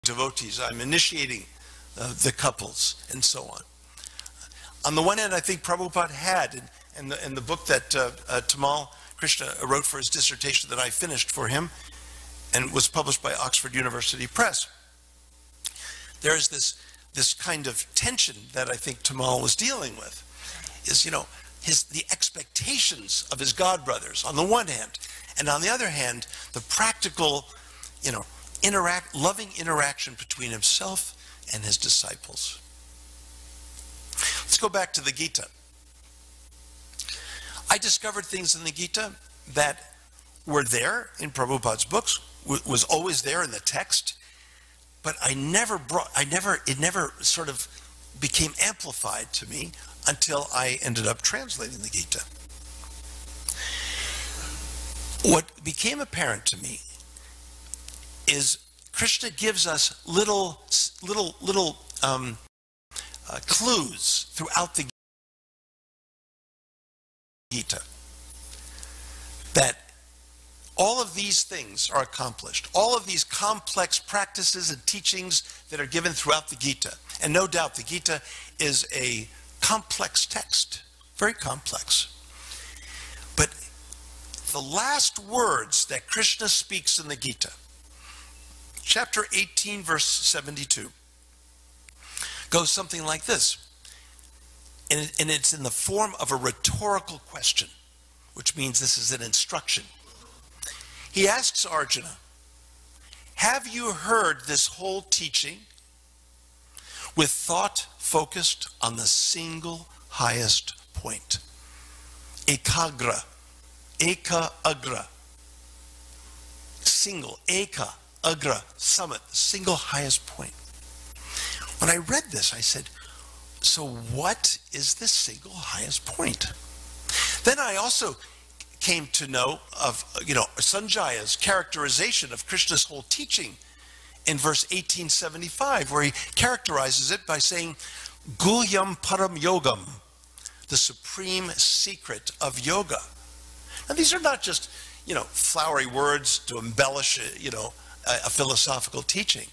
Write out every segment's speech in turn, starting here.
devotees. I'm initiating the couples and so on. On the one hand, I think Prabhupada had, in the book that Tamal Krishna wrote for his dissertation that I finished for him and was published by Oxford University Press, there's this kind of tension that I think Tamal was dealing with, is, you know, the expectations of his godbrothers on the one hand, and on the other hand, the practical, you know, loving interaction between himself and his disciples. Let's go back to the Gita. I discovered things in the Gita that were there in Prabhupada's books, was always there in the text, but it never sort of became amplified to me until I ended up translating the Gita. What became apparent to me is Krishna gives us little clues throughout the Gita that all of these things are accomplished. All of these complex practices and teachings that are given throughout the Gita. And no doubt the Gita is a complex text, very complex. But the last words that Krishna speaks in the Gita, chapter 18, verse 72, goes something like this. And it's in the form of a rhetorical question, which means this is an instruction. He asks Arjuna, have you heard this whole teaching with thought focused on the single highest point? Ekagra, eka agra, single, eka agra, summit, single highest point. When I read this, I said, so what is this single highest point? Then I also came to know of, Sanjaya's characterization of Krishna's whole teaching in verse 1875, where he characterizes it by saying, Guhyam Param Yogam, the supreme secret of yoga. Now, these are not just, flowery words to embellish, a philosophical teaching.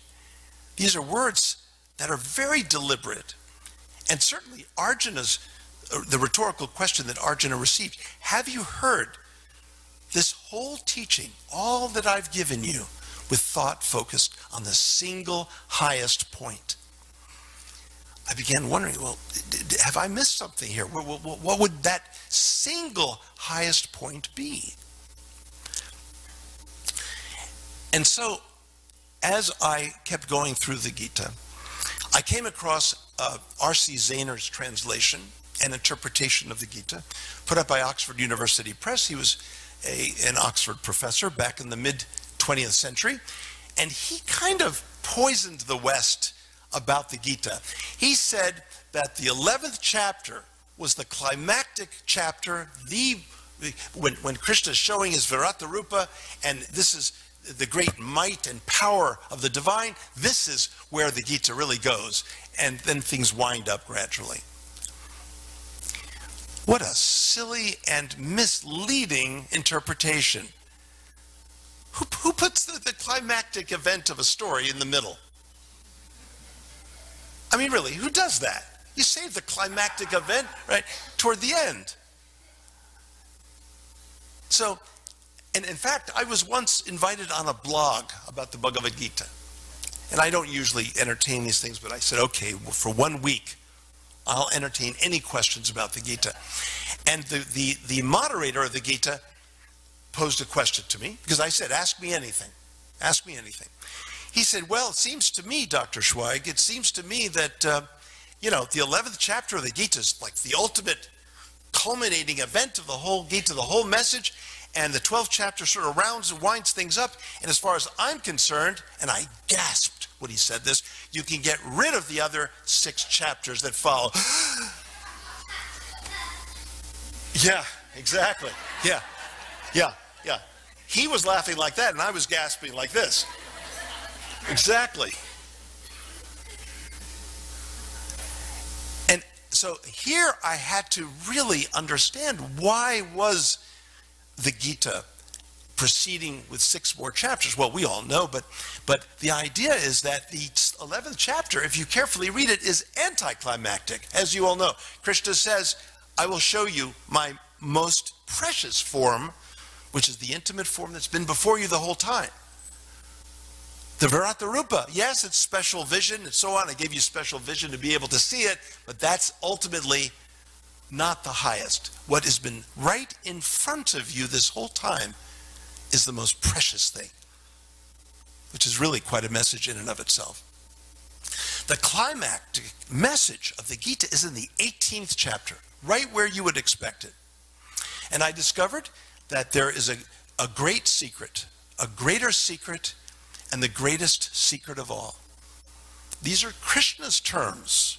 These are words that are very deliberate. And certainly the rhetorical question that Arjuna received, have you heard this whole teaching, all that I've given you, with thought focused on the single highest point? I began wondering, well, have I missed something here? What would that single highest point be? And so, as I kept going through the Gita, I came across R.C. Zahner's translation and interpretation of the Gita, put up by Oxford University Press. He was an Oxford professor back in the mid-20th century, and he kind of poisoned the West about the Gita. He said that the 11th chapter was the climactic chapter, when Krishna is showing his Virata Rupa, and this is the great might and power of the divine. This is where the Gita really goes, and then things wind up gradually. What a silly and misleading interpretation. Who puts the climactic event of a story in the middle? I mean, really, who does that? You save the climactic event, right, toward the end. So, and in fact, I was once invited on a blog about the Bhagavad Gita. And I don't usually entertain these things, but I said, okay, well, for 1 week, I'll entertain any questions about the Gita. And the moderator of the Gita posed a question to me, because I said, ask me anything. Ask me anything. He said, well, it seems to me, Dr. Schweig, it seems to me that, the 11th chapter of the Gita is like the ultimate culminating event of the whole Gita, the whole message, and the 12th chapter sort of rounds and winds things up. And as far as I'm concerned, and I gasped when he said this, you can get rid of the other 6 chapters that follow. Yeah, exactly. Yeah. He was laughing like that, and I was gasping like this. Exactly. And so here I had to really understand, why was the Gita proceeding with 6 more chapters. Well, we all know, but the idea is that the 11th chapter, if you carefully read it, is anticlimactic. As you all know, Krishna says, I will show you my most precious form, which is the intimate form that's been before you the whole time. The Virata Rupa, yes, it's special vision and so on. I gave you special vision to be able to see it, but that's ultimately not the highest. What has been right in front of you this whole time is the most precious thing, which is really quite a message in and of itself. The climactic message of the Gita is in the 18th chapter, right where you would expect it. And I discovered that there is a great secret, a greater secret, and the greatest secret of all. These are Krishna's terms.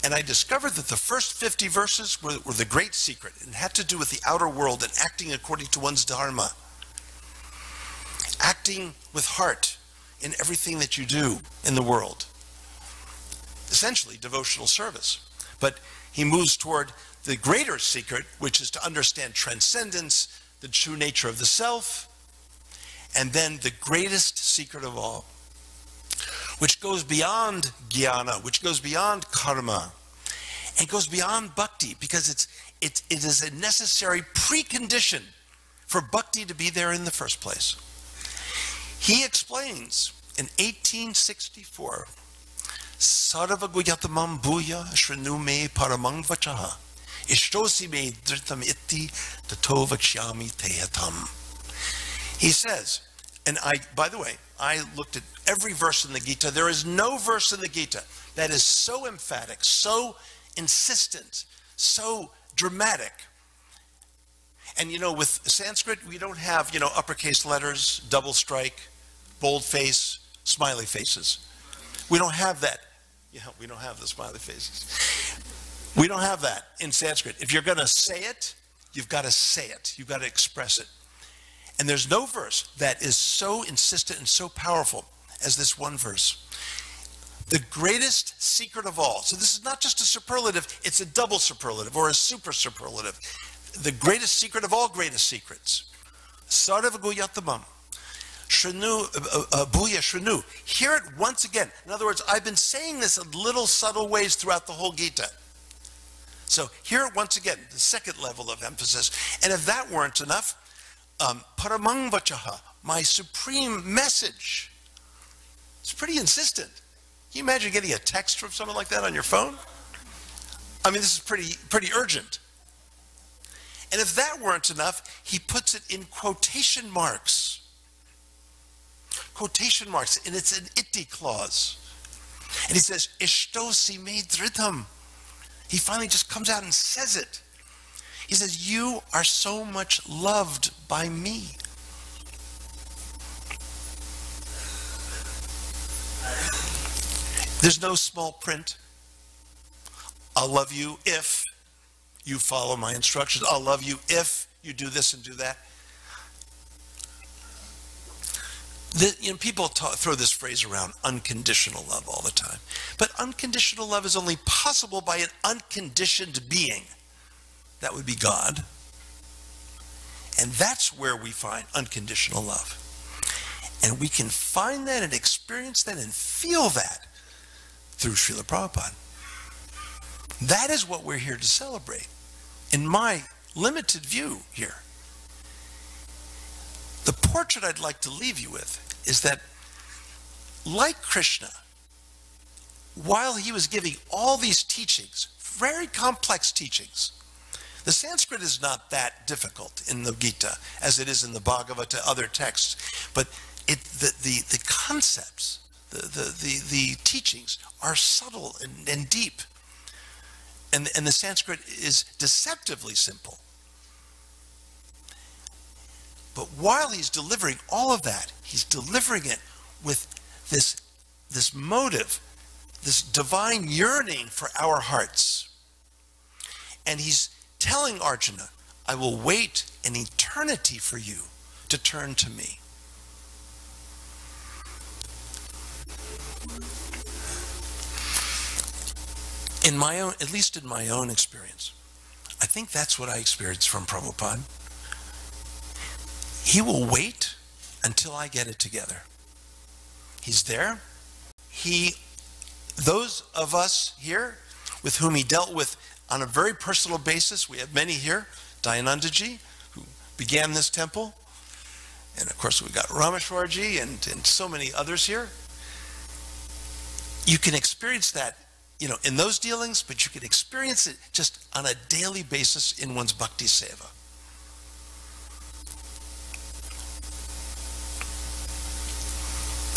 And I discovered that the first 50 verses were the great secret and had to do with the outer world and acting according to one's dharma. Acting with heart in everything that you do in the world. Essentially, devotional service. But he moves toward the greater secret, which is to understand transcendence, the true nature of the self, and then the greatest secret of all, which goes beyond jnana, which goes beyond karma, and goes beyond bhakti, because it is a necessary precondition for bhakti to be there in the first place. He explains in 1864, Sarva guyatamam bhuya shrinu me paramang vachaha ishtosi me dhritam iti tato vachyami teyatam. He says, and by the way, I looked at every verse in the Gita. There is no verse in the Gita that is so emphatic, so insistent, so dramatic. And you know, with Sanskrit, we don't have, you know, uppercase letters, double strike, bold face, smiley faces. We don't have that. You know, we don't have the smiley faces. We don't have that in Sanskrit. If you're going to say it, you've got to say it. You've got to express it. And there's no verse that is so insistent and so powerful as this one verse. The greatest secret of all. So this is not just a superlative, it's a double superlative or a super superlative. The greatest secret of all greatest secrets. Sarva guyatamam. Shrinu, bhuya shrinu. Hear it once again. In other words, I've been saying this in little subtle ways throughout the whole Gita. So hear it once again, the second level of emphasis. And if that weren't enough, paramang vachaha, my supreme message. It's pretty insistent. Can you imagine getting a text from someone like that on your phone? I mean, this is pretty urgent. And if that weren't enough, he puts it in quotation marks. Quotation marks, and it's an iti clause. And he says, ishtosi me dhritam. He finally just comes out and says it. He says, you are so much loved by me. There's no small print. I'll love you if you follow my instructions. I'll love you if you do this and do that. People throw this phrase around, unconditional love, all the time. But unconditional love is only possible by an unconditioned being. That would be God. And that's where we find unconditional love. And we can find that and experience that and feel that through Srila Prabhupada. That is what we're here to celebrate, in my limited view here. The portrait I'd like to leave you with is that, like Krishna, while he was giving all these teachings, very complex teachings, the Sanskrit is not that difficult in the Gita as it is in the Bhagavata, other texts, but the concepts, the teachings are subtle and deep, and the Sanskrit is deceptively simple. But while he's delivering all of that, he's delivering it with this motive, this divine yearning for our hearts. And he's telling Arjuna, I will wait an eternity for you to turn to me. In my own, at least in my own experience, I think that's what I experienced from Prabhupada. he will wait until I get it together. He's there. Those of us here with whom he dealt with on a very personal basis, we have many here, Dayanandaji, who began this temple, and of course we got Rameshwarji and so many others here. You can experience that, in those dealings, but you can experience it just on a daily basis in one's bhakti seva.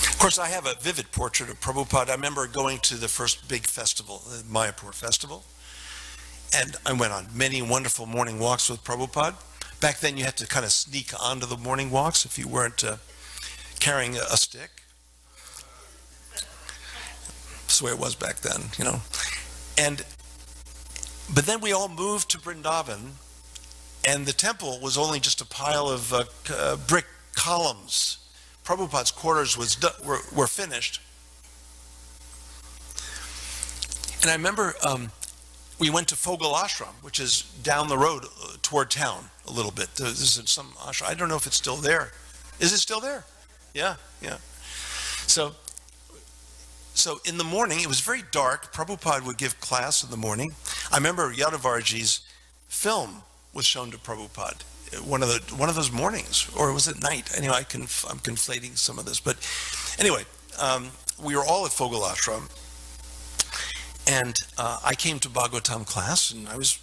Of course, I have a vivid portrait of Prabhupada. I remember going to the first big festival, the Mayapur festival, and I went on many wonderful morning walks with Prabhupada. Back then, you had to kind of sneak onto the morning walks if you weren't carrying a stick. That's the way it was back then, But then we all moved to Vrindavan, and the temple was only just a pile of brick columns. Prabhupada's quarters were finished. And I remember we went to Fogel Ashram, which is down the road toward town a little bit. There's some ashram. I don't know if it's still there. Is it still there? Yeah. So in the morning, it was very dark. Prabhupada would give class in the morning. I remember Yadavarji's film was shown to Prabhupada one of those mornings, or was it night? Anyway, I'm conflating some of this, but anyway, we were all at Fogel Ashram, and I came to Bhagavatam class, and I was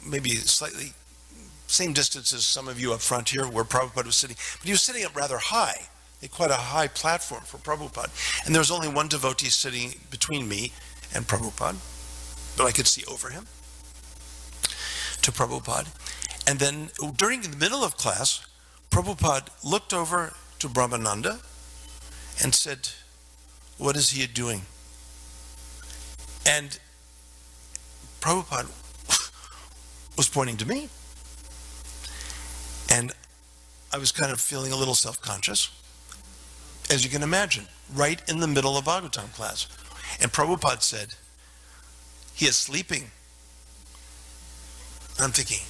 maybe slightly same distance as some of you up front here, where Prabhupada was sitting, but he was sitting up rather high, quite a high platform for Prabhupada, and there was only one devotee sitting between me and Prabhupada, but I could see over him to Prabhupada. And then during the middle of class, Prabhupada looked over to Brahmananda and said, "What is he doing?" And Prabhupada was pointing to me. And I was kind of feeling a little self-conscious, as you can imagine, right in the middle of Bhagavatam class. And Prabhupada said, "He is sleeping." And I'm thinking,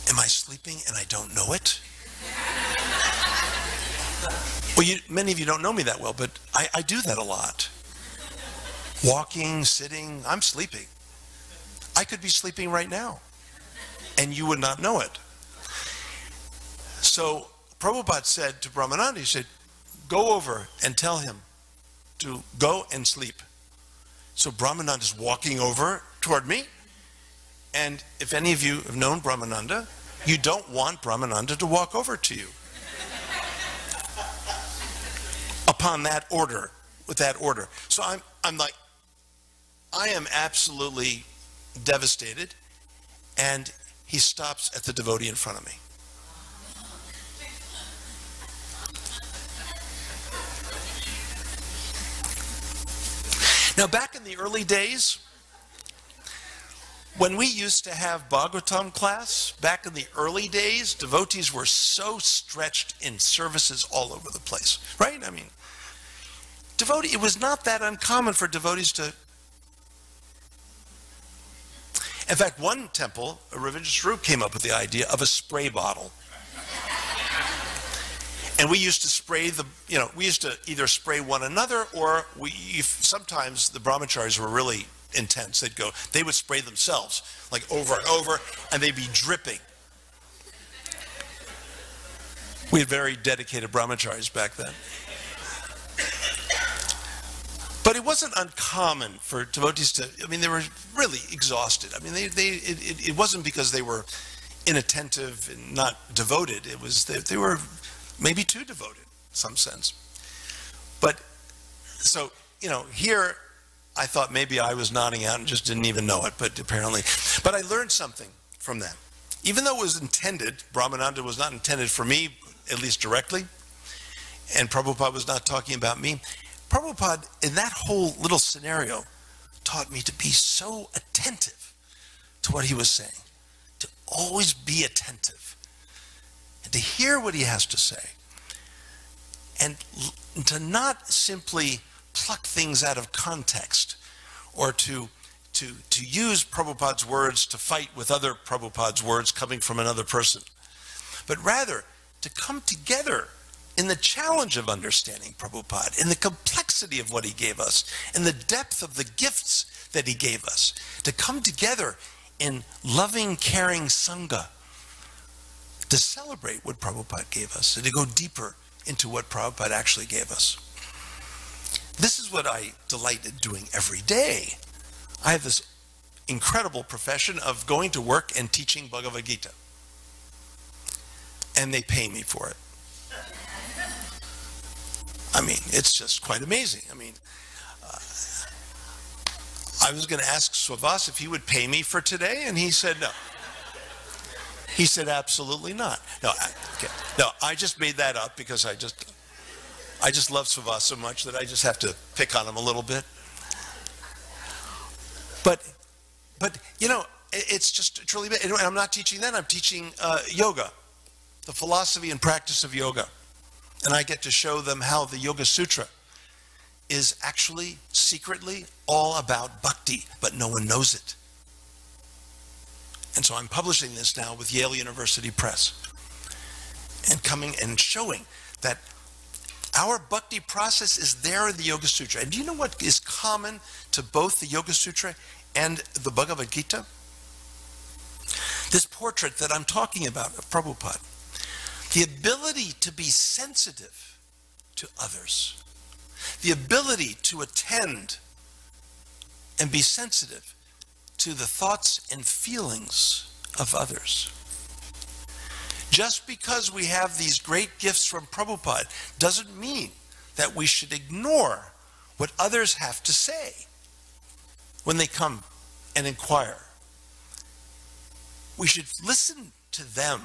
am I sleeping and I don't know it? Well, many of you don't know me that well, but I do that a lot. Walking, sitting, I'm sleeping. I could be sleeping right now, and you would not know it. So Prabhupada said to Brahmananda, he said, "Go over and tell him to go and sleep." So Brahmananda is walking over toward me. And if any of you have known Brahmananda, you don't want Brahmananda to walk over to you. Upon that order, with that order. So I'm like, I am absolutely devastated. And he stops at the devotee in front of me. Now, back in the early days, when we used to have Bhagavatam class, back in the early days, devotees were so stretched in services all over the place, right? I mean, it was not that uncommon for devotees to... In fact, one temple, a religious group, came up with the idea of a spray bottle. And we used to spray we used to either spray one another, or sometimes the brahmacharis were really intense. They would spray themselves, like over and over, and they'd be dripping. We had very dedicated brahmacharis back then. But it wasn't uncommon for devotees they were really exhausted. I mean, it wasn't because they were inattentive and not devoted. It was they were maybe too devoted in some sense. But, so, here I thought maybe I was nodding out and just didn't even know it, but I learned something from that. Even though it was intended, Brahmananda was not intended for me, at least directly, and Prabhupada was not talking about me, Prabhupada, in that whole little scenario, taught me to be so attentive to what he was saying, to always be attentive, and to hear what he has to say, and to not simply pluck things out of context, or to use Prabhupada's words to fight with other Prabhupada's words coming from another person, but rather to come together in the challenge of understanding Prabhupada, in the complexity of what he gave us, in the depth of the gifts that he gave us, to come together in loving, caring Sangha, to celebrate what Prabhupada gave us, and to go deeper into what Prabhupada actually gave us. This is what I delight in doing every day. I have this incredible profession of going to work and teaching Bhagavad Gita. And they pay me for it. I mean, it's just quite amazing. I mean, I was going to ask Swavas if he would pay me for today, and he said no. He said absolutely not. No, I just made that up because I just love Swavas so much that I just have to pick on him a little bit. But you know, it's just truly, and I'm not teaching that. I'm teaching yoga, the philosophy and practice of yoga. And I get to show them how the Yoga Sutra is actually secretly all about bhakti, but no one knows it. And so I'm publishing this now with Yale University Press, and coming and showing that our bhakti process is there in the Yoga Sutra. And do you know what is common to both the Yoga Sutra and the Bhagavad Gita? This portrait that I'm talking about of Prabhupada. The ability to be sensitive to others. The ability to attend and be sensitive to the thoughts and feelings of others. Just because we have these great gifts from Prabhupada doesn't mean that we should ignore what others have to say when they come and inquire. We should listen to them.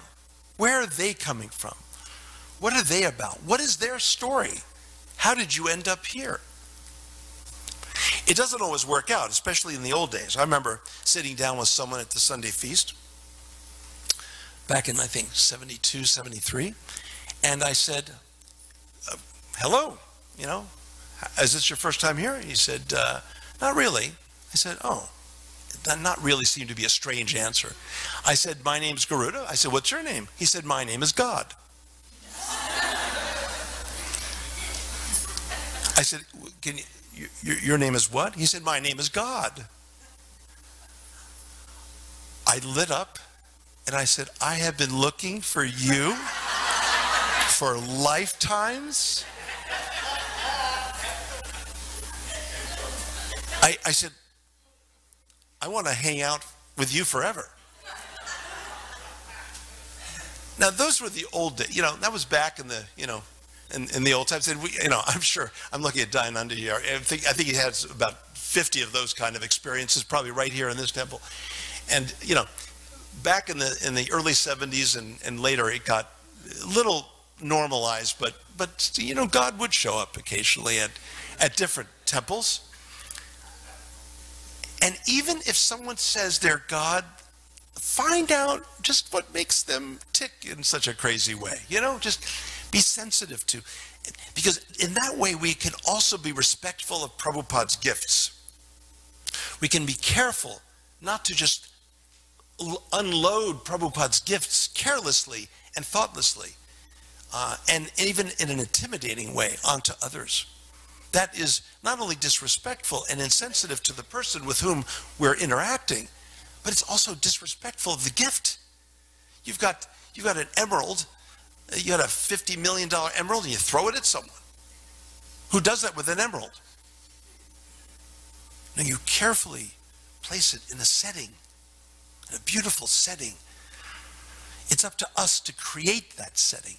Where are they coming from? What are they about? What is their story? How did you end up here? It doesn't always work out, especially in the old days. I remember sitting down with someone at the Sunday feast back in, I think, 72, 73. And I said, hello, you know, is this your first time here? He said, not really. I said, oh. That not really seemed to be a strange answer. I said, my name's Garuda. I said, what's your name? He said, my name is God. I said, can your name is what? He said, my name is God. I lit up and I said, I have been looking for you for lifetimes. I said, I want to hang out with you forever. Now, those were the old days. You know, that was back in the, you know, in the old times. And we, you know, I'm sure, I'm looking at Dayananda here. I think he has about 50 of those kind of experiences, probably right here in this temple. And, you know, back in the early 70s and later, it got a little normalized, but you know, God would show up occasionally at different temples. And even if someone says they're God, find out just what makes them tick in such a crazy way. You know, just be sensitive to, because in that way we can also be respectful of Prabhupada's gifts. We can be careful not to just unload Prabhupada's gifts carelessly and thoughtlessly, and even in an intimidating way onto others. That is not only disrespectful and insensitive to the person with whom we're interacting, but it's also disrespectful of the gift. You've got an emerald, you got a $50 million emerald, and you throw it at someone. Who does that with an emerald? Now you carefully place it in a setting, in a beautiful setting. It's up to us to create that setting.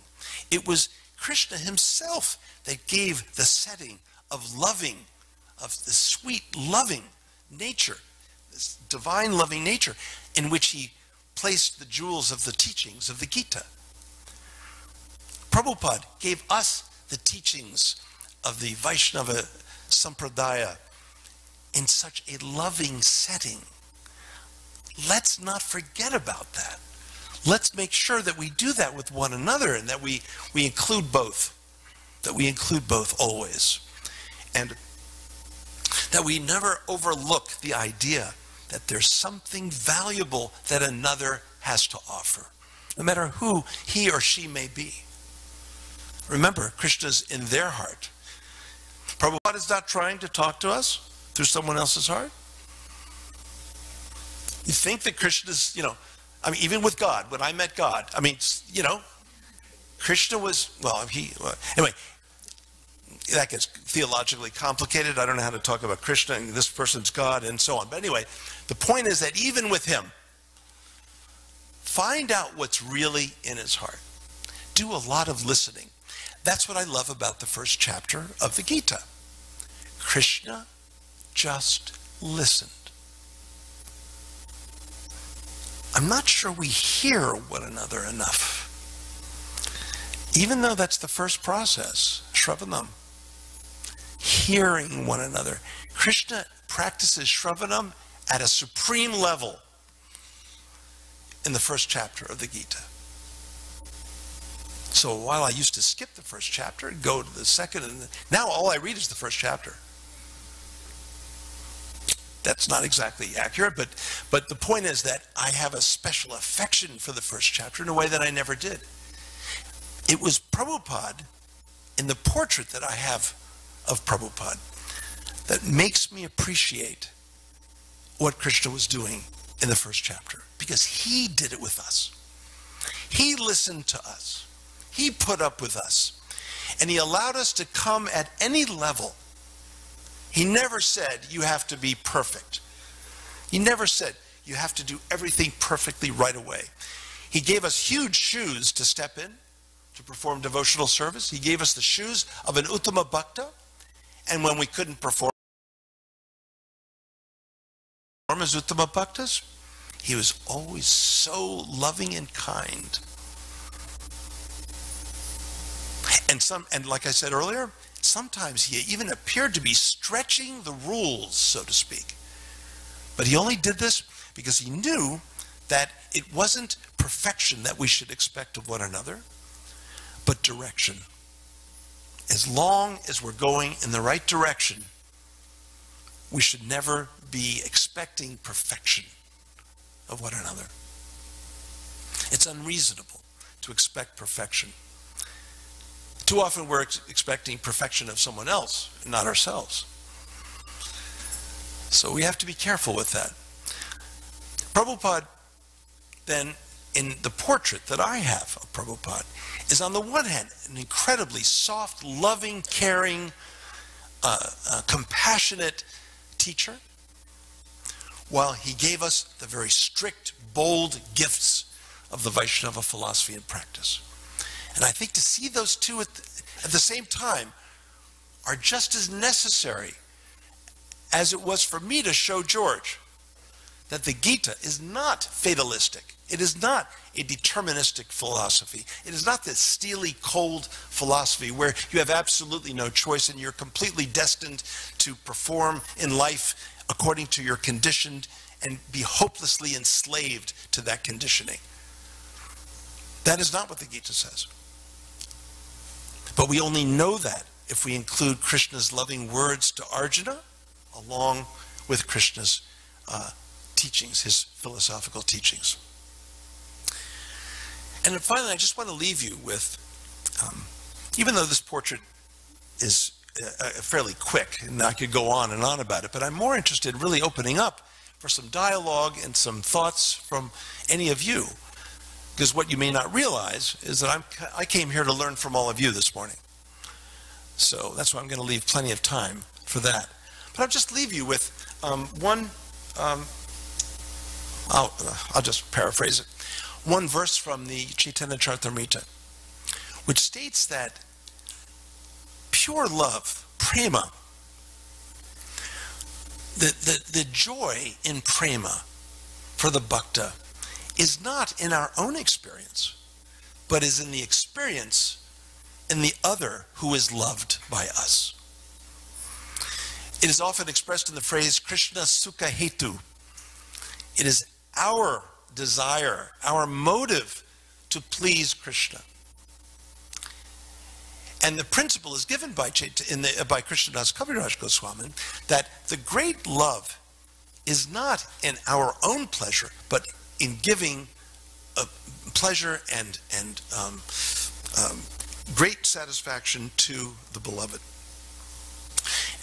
It was Krishna himself that gave the setting of loving, of the sweet, loving nature, this divine loving nature in which he placed the jewels of the teachings of the Gita. Prabhupada gave us the teachings of the Vaishnava Sampradaya in such a loving setting. Let's not forget about that. Let's make sure that we do that with one another and that we include both, always. And that we never overlook the idea that there's something valuable that another has to offer. no matter who he or she may be. Remember, Krishna's in their heart. Prabhupada is not trying to talk to us through someone else's heart. You think that Krishna's, I mean, even with God, when I met God, I mean, Krishna was, anyway, that gets theologically complicated. I don't know how to talk about Krishna and this person's God and so on. But anyway, the point is that even with him, find out what's really in his heart. Do a lot of listening. That's what I love about the first chapter of the Gita. Krishna just listened. I'm not sure we hear one another enough. Even though that's the first process, Shravanam, hearing one another. Krishna practices Shravanam at a supreme level in the first chapter of the Gita. So while I used to skip the first chapter and go to the second, and now all I read is the first chapter. That's not exactly accurate, but the point is that I have a special affection for the first chapter in a way that I never did. It was Prabhupada, in the portrait that I have of Prabhupada, that makes me appreciate what Krishna was doing in the first chapter, because he did it with us. He listened to us. He put up with us. And he allowed us to come at any level. He never said, you have to be perfect. He never said, you have to do everything perfectly right away. He gave us huge shoes to step in, to perform devotional service. He gave us the shoes of an Uttama Bhakta. And when we couldn't perform as Uttama Bhaktas, he was always so loving and kind. And like I said earlier, sometimes he even appeared to be stretching the rules, so to speak. But he only did this because he knew that it wasn't perfection that we should expect of one another, but direction. As long as we're going in the right direction, we should never be expecting perfection of one another. It's unreasonable to expect perfection. Too often we're expecting perfection of someone else, and not ourselves. So we have to be careful with that. Prabhupada, then, in the portrait that I have of Prabhupada, is on the one hand an incredibly soft, loving, caring, compassionate teacher, while he gave us the very strict, bold gifts of the Vaishnava philosophy and practice. And I think to see those two at the same time are just as necessary as it was for me to show George that the Gita is not fatalistic. It is not a deterministic philosophy. It is not this steely, cold philosophy where you have absolutely no choice and you're completely destined to perform in life according to your conditioned and be hopelessly enslaved to that conditioning. That is not what the Gita says. But we only know that if we include Krishna's loving words to Arjuna along with Krishna's teachings, his philosophical teachings. And then finally, I just want to leave you with, even though this portrait is fairly quick, and I could go on and on about it, but I'm more interested in really opening up for some dialogue and some thoughts from any of you. Because what you may not realize is that I came here to learn from all of you this morning. So that's why I'm going to leave plenty of time for that. But I'll just leave you with I'll just paraphrase it. One verse from the Chaitanya Charitamrita, which states that pure love, Prema, the joy in Prema for the Bhakta is not in our own experience, but is in the experience in the other who is loved by us. It is often expressed in the phrase Krishna Sukha Hetu. It is our desire, our motive to please Krishna. And the principle is given by Krishnadas Kaviraj Goswami that the great love is not in our own pleasure, but in giving pleasure and great satisfaction to the beloved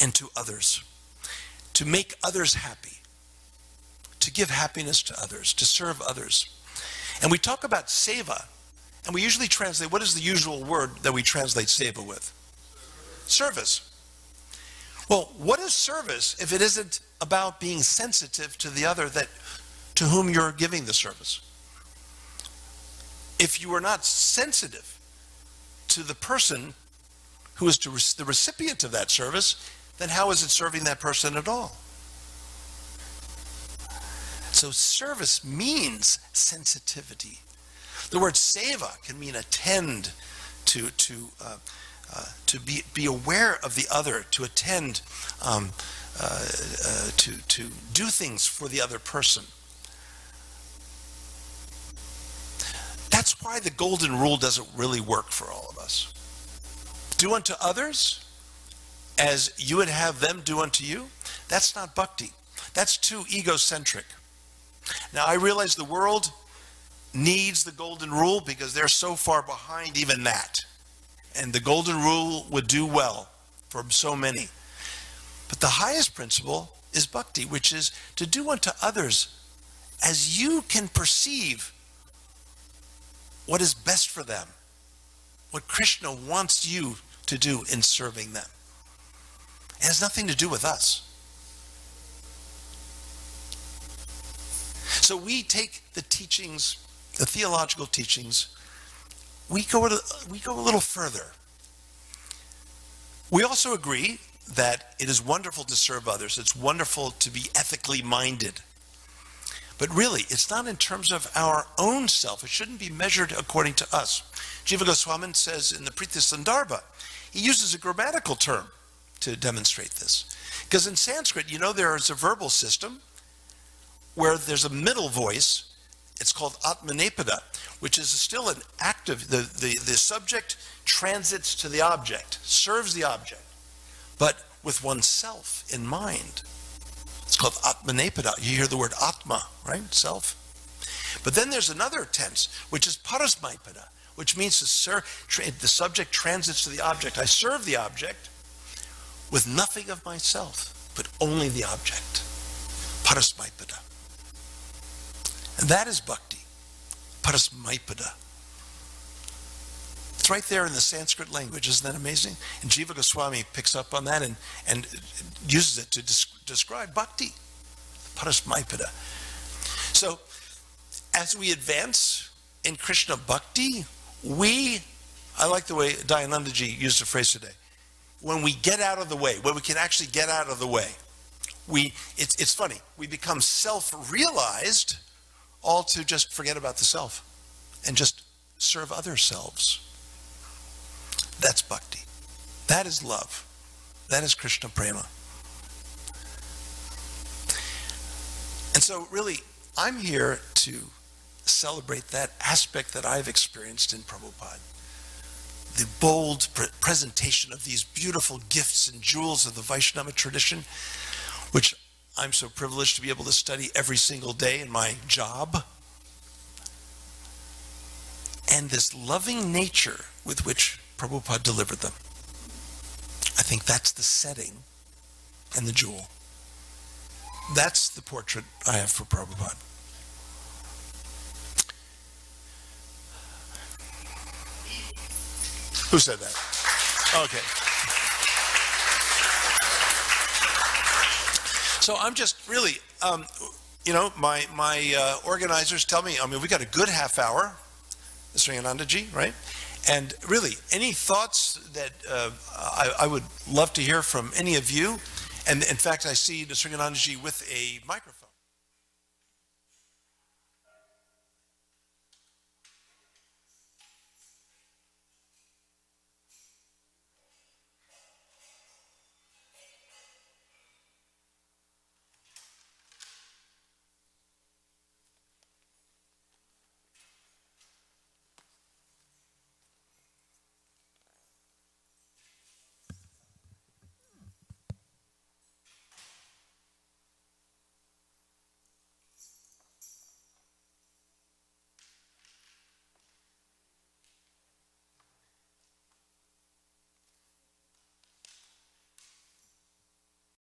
and to others, to make others happy, to give happiness to others, to serve others. And we talk about seva, and we usually translate, what is the usual word that we translate seva with? Service. Well, what is service if it isn't about being sensitive to the other to whom you're giving the service? If you are not sensitive to the person who is the recipient of that service, then how is it serving that person at all? So service means sensitivity. The word seva can mean attend, to be aware of the other, to attend, to do things for the other person. That's why the golden rule doesn't really work for all of us. Do unto others as you would have them do unto you. That's not bhakti. That's too egocentric. Now, I realize the world needs the golden rule because they're so far behind even that. And the golden rule would do well for so many. But the highest principle is bhakti, which is to do unto others as you can perceive what is best for them, what Krishna wants you to do in serving them. It has nothing to do with us. So we take the teachings, the theological teachings, we go a little further. We also agree that it is wonderful to serve others. It's wonderful to be ethically minded. But really, it's not in terms of our own self. It shouldn't be measured according to us. Jiva Goswami says in the Priti Sandarbha, he uses a grammatical term to demonstrate this. Because in Sanskrit, you know, there is a verbal system where there's a middle voice. It's called Atmanepada, which is still an active, the subject transits to the object, serves the object, but with oneself in mind. It's called Atmanepada. You hear the word Atma, right? Self. But then there's another tense, which is Parasmaipada, which means to serve, the subject transits to the object. I serve the object with nothing of myself, but only the object. Parasmaipada. And that is bhakti. Parasmaipada. It's right there in the Sanskrit language. Isn't that amazing? And Jiva Goswami picks up on that and uses it to describe bhakti. Parasmaipada. So, as we advance in Krishna bhakti, I like the way Dayanandaji used the phrase today, when we get out of the way, when we can actually get out of the way, it's funny, we become self-realized, all to just forget about the self and just serve other selves. That's bhakti. That is love. That is Krishna Prema. And so really, I'm here to celebrate that aspect that I've experienced in Prabhupada. The bold presentation of these beautiful gifts and jewels of the Vaishnava tradition, which I'm so privileged to be able to study every single day in my job. And this loving nature with which Prabhupada delivered them. I think that's the setting and the jewel. That's the portrait I have for Prabhupada. Who said that? Okay. So I'm just really, you know, my organizers tell me, we got a good half hour, Mr. Anandaji, right? And really, any thoughts that I would love to hear from any of you. And in fact, I see Mr. Anandaji with a microphone.